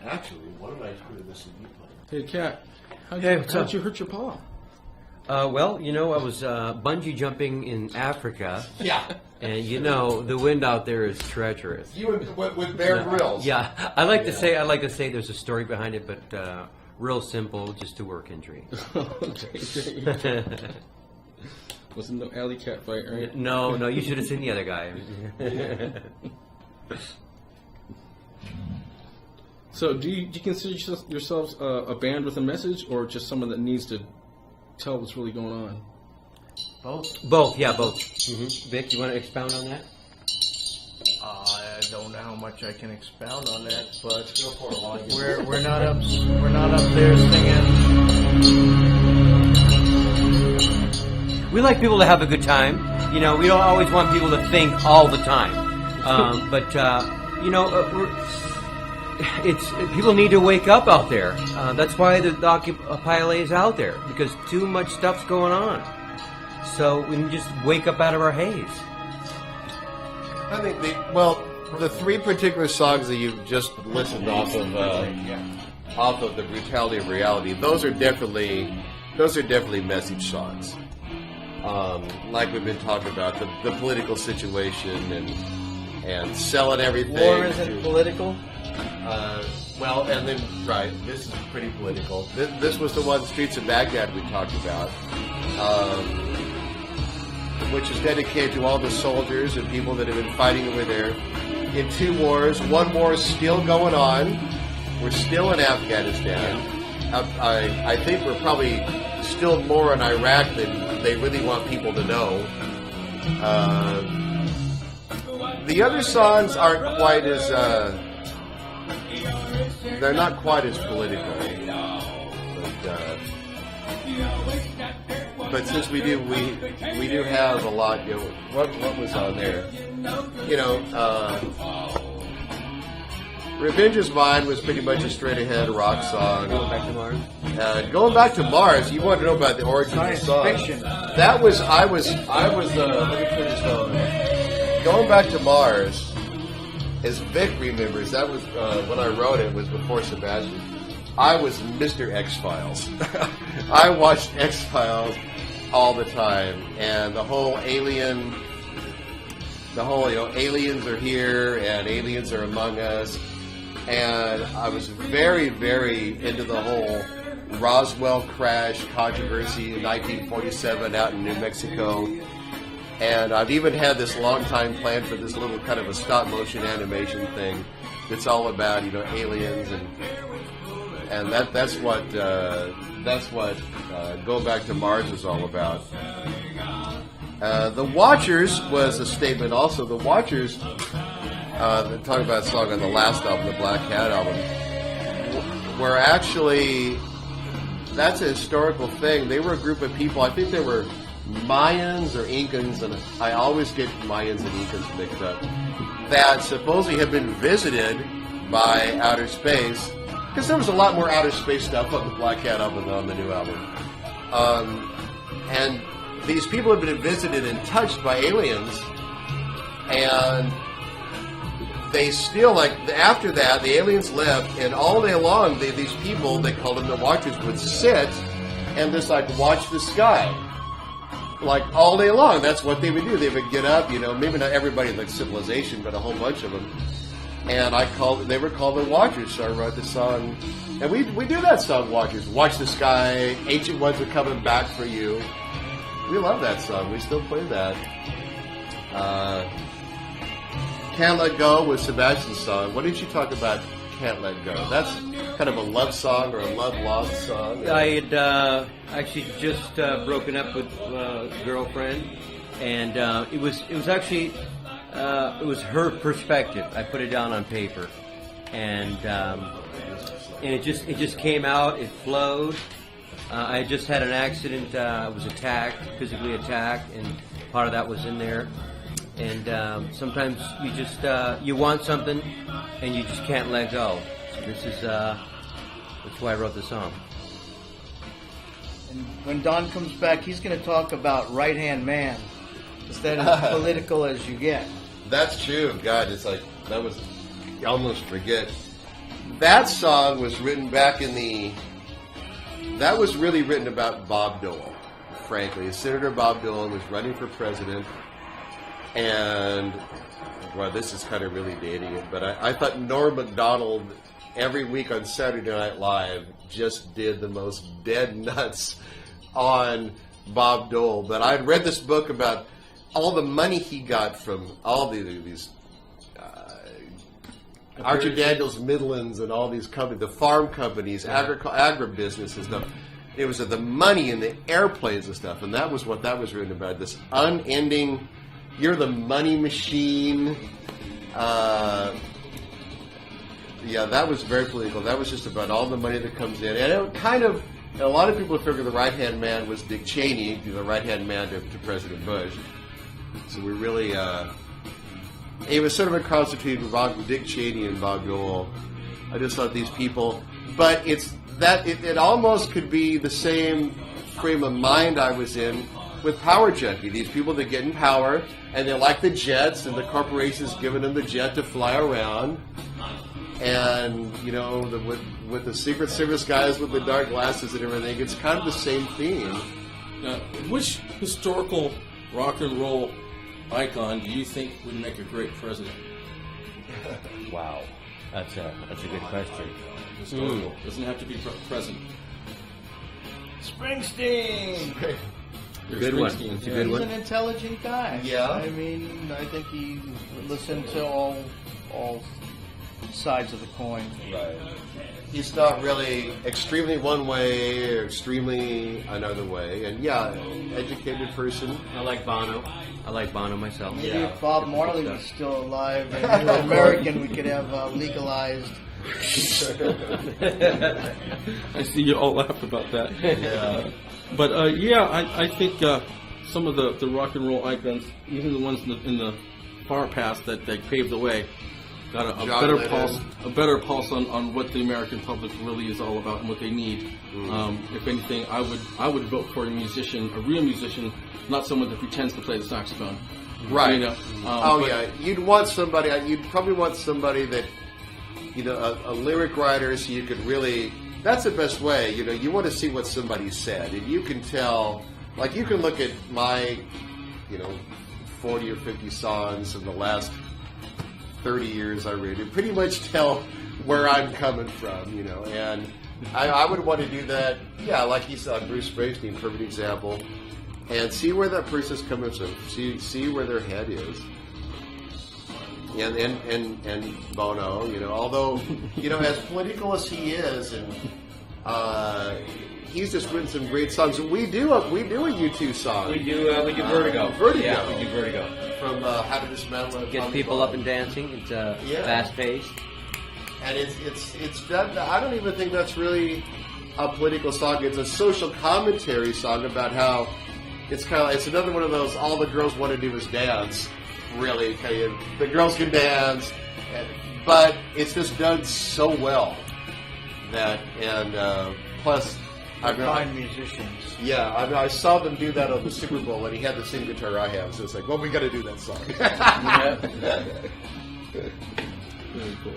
Actually, why don't I hear this and you play? Hey, Cat, how'd you hurt your paw? Well, I was bungee jumping in Africa, Yeah. and the wind out there is treacherous. You with Bear Grylls. Yeah, I like to say there's a story behind it, but real simple, just a work injury. Okay. Wasn't no alley cat fight, right? No, you should have seen the other guy. So, do you consider yourselves a band with a message, or just someone that needs to tell what's really going on? Both. Mm-hmm. Vic, you want to expound on that? I don't know how much I can expound on that, but we're not up there singing. We like people to have a good time. We don't always want people to think all the time. But it's people need to wake up out there. That's why the Occupy is out there, because too much stuff's going on. So we can just wake up out of our haze. I think the three particular songs that you've just listened off of the Brutality of Reality, those are definitely message songs. Like we've been talking about the political situation and selling everything. War isn't political. And then this is pretty political. This was the one, Streets of Baghdad, we talked about, which is dedicated to all the soldiers and people that have been fighting over there in 2 wars. 1 war is still going on. We're still in Afghanistan. I think we're probably still more in Iraq than they really want people to know. The other songs aren't quite as they're not quite as political, but since we do have a lot. What was on there? Revenge Is Mine was pretty much a straight ahead rock song. Going Back to Mars. Going Back to Mars. You want to know about the origin of the song? Fiction. That was I was. Let me finish on. Going Back to Mars. As Vic remembers, that was when I wrote it. Was before Sebastian. I was Mr. X-Files. I watched X-Files all the time, and the whole aliens are here and aliens are among us, and I was very, very into the whole Roswell crash controversy in 1947 out in New Mexico. And I've even had this long time plan for this little kind of a stop motion animation thing that's all about aliens, and that's what Going Back to Mars is all about. The Watchers was a statement also. The Watchers, talking about a song on the last album, the Black Hat album, were actually, that's a historical thing. They were a group of people, I think they were Mayans or Incans, and I always get Mayans and Incans mixed up, that supposedly have been visited by outer space, because there was a lot more outer space stuff on the Black Hat album than on the new album. And these people have been visited and touched by aliens, and they still, after that, the aliens left, and all day long, these people, they called them the Watchers, would sit and just, watch the sky. All day long. That's what they would do. They would get up, maybe not everybody in civilization, but a whole bunch of them. And they were called the Watchers, so I wrote the song. And we do that song, Watchers. Watch the sky, ancient ones are coming back for you. We love that song. We still play that. Can't Let Go was Sebastian's song. What did you talk about Can't Let Go? That's kind of a love song or a love lost song. I had actually just broken up with a girlfriend, and it was actually it was her perspective. I put it down on paper, and it just came out. It flowed. I just had an accident. I was physically attacked, and part of that was in there. And sometimes you just you want something, and you just can't let go. So this is that's why I wrote the song. And when Don comes back, he's going to talk about Right Hand Man. Is that as political as you get? That's true. God, it's that was, I almost forget. that song was written back in the. That was really written about Bob Dole. Frankly, Senator Bob Dole was running for president, and well, this is kind of really dating it, but I thought Norm Macdonald every week on Saturday Night Live just did the most dead nuts on Bob Dole. But I'd read this book about all the money he got from all these Archer Daniels Midlands and all these companies, the farm companies, agribusiness and stuff. It was the money in the airplanes and stuff, and that was what that was written about. This unending, you're the money machine. Yeah, that was very political. That was just about all the money that comes in. And it kind of, a lot of people figure the right-hand man was Dick Cheney, the right-hand man to President Bush. So we really, it was sort of a constituted of Dick Cheney and Bob Dole. I just thought these people, but it's that, it almost could be the same frame of mind I was in with Power Junkie. These people that get in power, and they like the jets, and the corporation's giving them the jet to fly around. And, you know, with the Secret Service guys with the dark glasses and everything, it's kind of the same theme. Now, which historical rock and roll icon do you think would make a great president? Wow, that's a good question. Historical. Doesn't have to be present. Springsteen. Good one. Springsteen. It's a good He's one. an intelligent guy. Yeah. I mean, I think he listened to all sides of the coin. Right. He's not really extremely one way or extremely another way. And yeah, educated person. I like Bono. I like Bono myself. Maybe if Bob Marley was still alive and he was American, we could have legalized. I see you all laugh about that. Yeah. But I think some of the rock and roll icons, even the ones in the far past that paved the way, got a John better Lennon. pulse on what the American public really is all about and what they need. If anything, I would vote for a real musician, not someone that pretends to play the saxophone. Right. You know, Yeah. You'd probably want somebody that, you know, a lyric writer, so you could really, that's the best way. You know, you want to see what somebody said, and you can tell, like, you can look at my, you know, 40 or 50 songs in the last 30 years I read, and pretty much tell where I'm coming from, you know, and I would want to do that, yeah, like he said, Bruce Springsteen, perfect example, and see where that person's coming from, see where their head is. And Bono, you know, although, you know, as political as he is, and he's just written some great songs. We do a U2 song. We do Vertigo. Vertigo. Yeah, we do Vertigo. From How to Dismantle a Gets Atomic people Bomb. up and dancing. It's Yeah. fast paced. And it's that, I don't even think that's really a political song. It's a social commentary song about how it's kind of, it's another one of those all the girls want to do is dance. Really, the girls can dance, but it's just done so well that, and plus, Fine musicians. yeah, I saw them do that on the Super Bowl, and he had the same guitar I have, so it's like, well, we got to do that song. very cool.